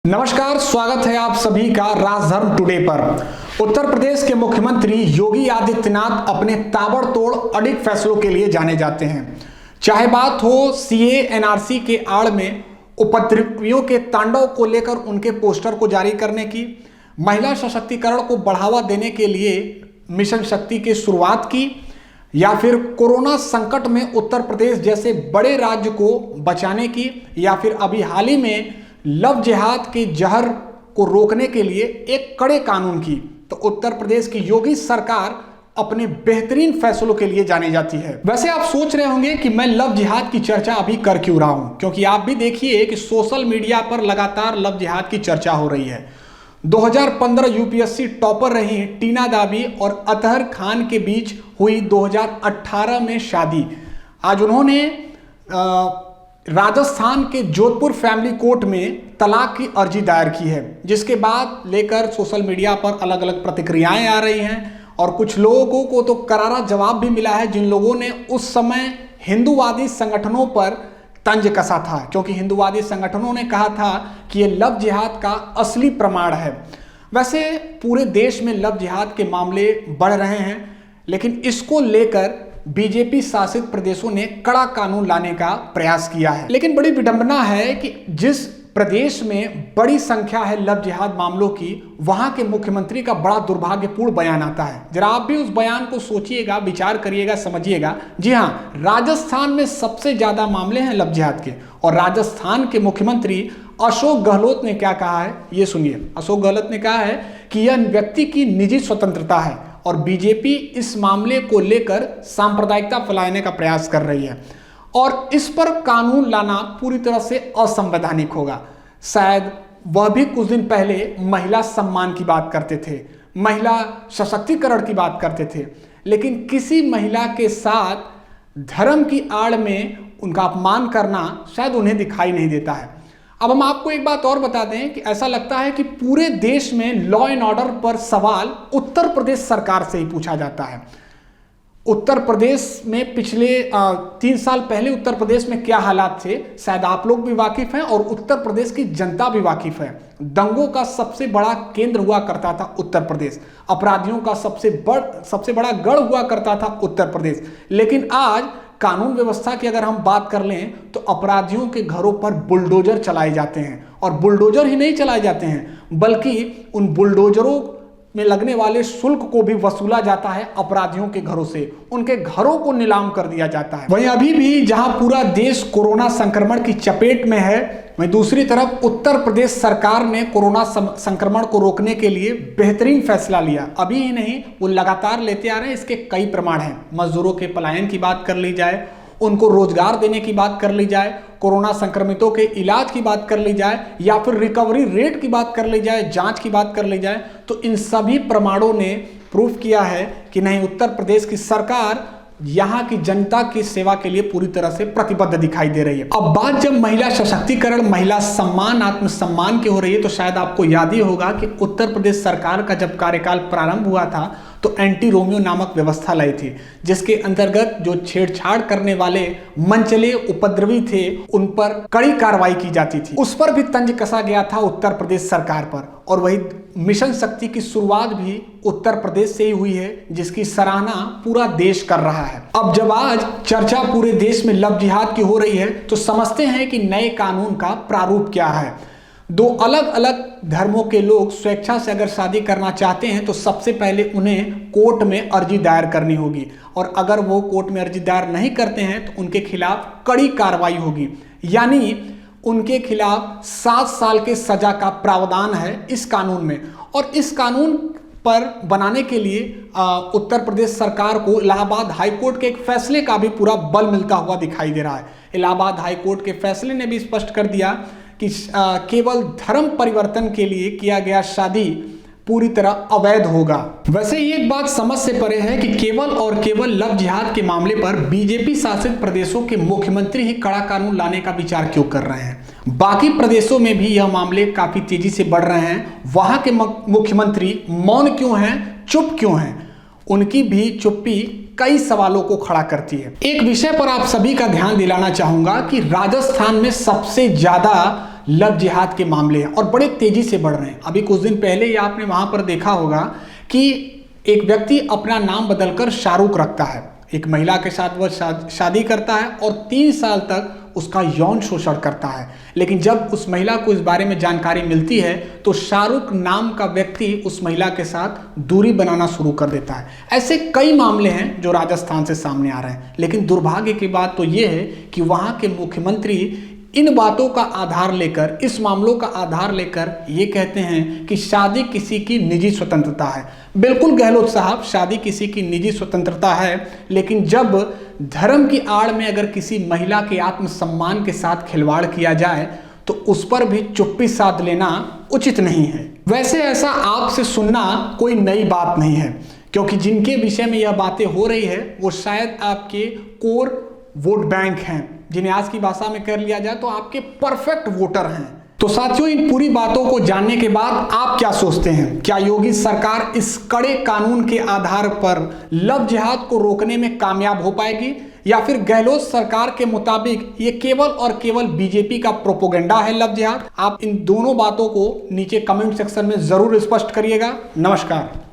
नमस्कार, स्वागत है आप सभी का राजधर्म टुडे पर। उत्तर प्रदेश के मुख्यमंत्री योगी आदित्यनाथ अपने ताबड़तोड़ अडिग फैसलों के लिए जाने जाते हैं। चाहे बात हो सीए एनआरसी के आड़ में उपद्रवियों के तांडव को लेकर उनके पोस्टर को जारी करने की, महिला सशक्तिकरण को बढ़ावा देने के लिए मिशन शक्ति की शुरुआत की, या फिर कोरोना संकट में उत्तर प्रदेश जैसे बड़े राज्य को बचाने की, या फिर अभी हाल ही में लव जिहाद के जहर को रोकने के लिए एक कड़े कानून की। तो उत्तर प्रदेश की योगी सरकार अपने बेहतरीन फैसलों के लिए जानी जाती है। वैसे आप सोच रहे होंगे कि मैं लव जिहाद की चर्चा अभी कर क्यों रहा हूं, क्योंकि आप भी देखिए कि सोशल मीडिया पर लगातार लव जिहाद की चर्चा हो रही है। 2015 यूपीएससी टॉपर रही टीना दावी और अतहर खान के बीच हुई 2018 में शादी। आज उन्होंने राजस्थान के जोधपुर फैमिली कोर्ट में तलाक की अर्जी दायर की है, जिसके बाद लेकर सोशल मीडिया पर अलग अलग प्रतिक्रियाएं आ रही हैं और कुछ लोगों को तो करारा जवाब भी मिला है, जिन लोगों ने उस समय हिंदूवादी संगठनों पर तंज कसा था, क्योंकि हिंदूवादी संगठनों ने कहा था कि यह लव जिहाद का असली प्रमाण है। वैसे पूरे देश में लव जिहाद के मामले बढ़ रहे हैं, लेकिन इसको लेकर बीजेपी शासित प्रदेशों ने कड़ा कानून लाने का प्रयास किया है। लेकिन बड़ी विडंबना है कि जिस प्रदेश में बड़ी संख्या है लव जिहाद मामलों की, वहां के मुख्यमंत्री का बड़ा दुर्भाग्यपूर्ण बयान आता है। जरा आप भी उस बयान को सोचिएगा, विचार करिएगा, समझिएगा। जी हां, राजस्थान में सबसे ज्यादा मामले हैं लव जिहाद के, और राजस्थान के मुख्यमंत्री अशोक गहलोत ने क्या कहा है, ये सुनिए। अशोक गहलोत ने कहा है कि यह व्यक्ति की निजी स्वतंत्रता है और बीजेपी इस मामले को लेकर सांप्रदायिकता फैलाने का प्रयास कर रही है और इस पर कानून लाना पूरी तरह से असंवैधानिक होगा। शायद वह भी कुछ दिन पहले महिला सम्मान की बात करते थे, महिला सशक्तिकरण की बात करते थे, लेकिन किसी महिला के साथ धर्म की आड़ में उनका अपमान करना शायद उन्हें दिखाई नहीं देता है। अब हम आपको एक बात और बता दें कि ऐसा लगता है कि पूरे देश में लॉ एंड ऑर्डर पर सवाल उत्तर प्रदेश सरकार से ही पूछा जाता है। उत्तर प्रदेश में पिछले 3 साल पहले उत्तर प्रदेश में क्या हालात थे, शायद आप लोग भी वाकिफ हैं और उत्तर प्रदेश की जनता भी वाकिफ है। दंगों का सबसे बड़ा केंद्र हुआ करता था उत्तर प्रदेश, अपराधियों का सबसे बड़ा गढ़ हुआ करता था उत्तर प्रदेश। लेकिन आज कानून व्यवस्था की अगर हम बात कर लें तो अपराधियों के घरों पर बुलडोजर चलाए जाते हैं, और बुलडोजर ही नहीं चलाए जाते हैं बल्कि उन बुलडोजरों में लगने वाले शुल्क को भी वसूला जाता है अपराधियों के घरों से, उनके घरों को नीलाम कर दिया जाता है। वहीं अभी भी जहां पूरा देश कोरोना संक्रमण की चपेट में है, वहीं दूसरी तरफ उत्तर प्रदेश सरकार ने कोरोना संक्रमण को रोकने के लिए बेहतरीन फैसला लिया। अभी ही नहीं, वो लगातार लेते आ रहे हैं। इसके कई प्रमाण हैं। मजदूरों के पलायन की बात कर ली जाए, उनको रोजगार देने की बात कर ली जाए, कोरोना संक्रमितों के इलाज की बात कर ली जाए, या फिर रिकवरी रेट की बात कर ली जाए, जांच की बात कर ली जाए, तो इन सभी प्रमाणों ने प्रूफ किया है कि नहीं, उत्तर प्रदेश की सरकार यहाँ की जनता की सेवा के लिए पूरी तरह से प्रतिबद्ध दिखाई दे रही है। अब बात जब महिला सशक्तिकरण, महिला सम्मान, आत्मसम्मान की हो रही है, तो शायद आपको याद ही होगा कि उत्तर प्रदेश सरकार का जब कार्यकाल प्रारंभ हुआ था तो एंटी रोमियो नामक व्यवस्था लाई थी, जिसके अंतर्गत जो छेड़छाड़ करने वाले मनचले उपद्रवी थे उन पर कड़ी कार्रवाई की जाती थी। उस पर भी तंज कसा गया था उत्तर प्रदेश सरकार पर, और वही मिशन शक्ति की शुरुआत भी उत्तर प्रदेश से ही हुई है, जिसकी सराहना पूरा देश कर रहा है। अब जब आज चर्चा पूरे देश में लव जिहाद की हो रही है, तो समझते हैं कि नए कानून का प्रारूप क्या है। दो अलग अलग धर्मों के लोग स्वेच्छा से अगर शादी करना चाहते हैं तो सबसे पहले उन्हें कोर्ट में अर्जी दायर करनी होगी, और अगर वो कोर्ट में अर्जी दायर नहीं करते हैं तो उनके खिलाफ कड़ी कार्रवाई होगी, यानी उनके खिलाफ 7 साल के सजा का प्रावधान है इस कानून में। और इस कानून पर बनाने के लिए उत्तर प्रदेश सरकार को इलाहाबाद हाईकोर्ट के एक फैसले का भी पूरा बल मिलता हुआ दिखाई दे रहा है। इलाहाबाद हाईकोर्ट के फैसले ने भी स्पष्ट कर दिया कि केवल धर्म परिवर्तन के लिए किया गया शादी पूरी तरह अवैध होगा। वैसे ये एक बात समझ से परे है कि केवल और केवल लव जिहाद के मामले पर बीजेपी शासित प्रदेशों के मुख्यमंत्री ही कड़ा कानून लाने का विचार क्यों कर रहे हैं। बाकी प्रदेशों में भी यह मामले काफी तेजी से बढ़ रहे हैं। वहां के मुख्यमंत्री मौन क्यों हैं, चुप क्यों हैं? उनकी भी चुप्पी कई सवालों को खड़ा करती है। एक विषय पर आप सभी का ध्यान दिलाना चाहूंगा कि राजस्थान में सबसे ज्यादा लव जिहाद के मामले हैं और बड़े तेजी से बढ़ रहे हैं। अभी कुछ दिन पहले ही आपने वहां पर देखा होगा कि एक व्यक्ति अपना नाम बदलकर शाहरुख रखता है, एक महिला के साथ वह शादी करता है और 3 साल तक उसका यौन शोषण करता है। लेकिन जब उस महिला को इस बारे में जानकारी मिलती है तो शाहरुख नाम का व्यक्ति उस महिला के साथ दूरी बनाना शुरू कर देता है। ऐसे कई मामले हैं जो राजस्थान से सामने आ रहे हैं, लेकिन दुर्भाग्य की बात तो यह है कि वहां के मुख्यमंत्री इन बातों का आधार लेकर, इस मामलों का आधार लेकर ये कहते हैं कि शादी किसी की निजी स्वतंत्रता है। बिल्कुल गहलोत साहब, शादी किसी की निजी स्वतंत्रता है, लेकिन जब धर्म की आड़ में अगर किसी महिला के आत्मसम्मान के साथ खिलवाड़ किया जाए तो उस पर भी चुप्पी साध लेना उचित नहीं है। वैसे ऐसा आपसे सुनना कोई नई बात नहीं है, क्योंकि जिनके विषय में यह बातें हो रही है वो शायद आपके कोर वोट बैंक हैं, जिन्हें आज की भाषा में कर लिया जाए तो आपके परफेक्ट वोटर हैं। तो साथियों, इन पूरी बातों को जानने के बाद आप क्या सोचते हैं? क्या योगी सरकार इस कड़े कानून के आधार पर लव जिहाद को रोकने में कामयाब हो पाएगी, या फिर गहलोत सरकार के मुताबिक ये केवल और केवल बीजेपी का प्रोपोगेंडा है लव जिहाद? आप इन दोनों बातों को नीचे कमेंट सेक्शन में जरूर स्पष्ट करिएगा। नमस्कार।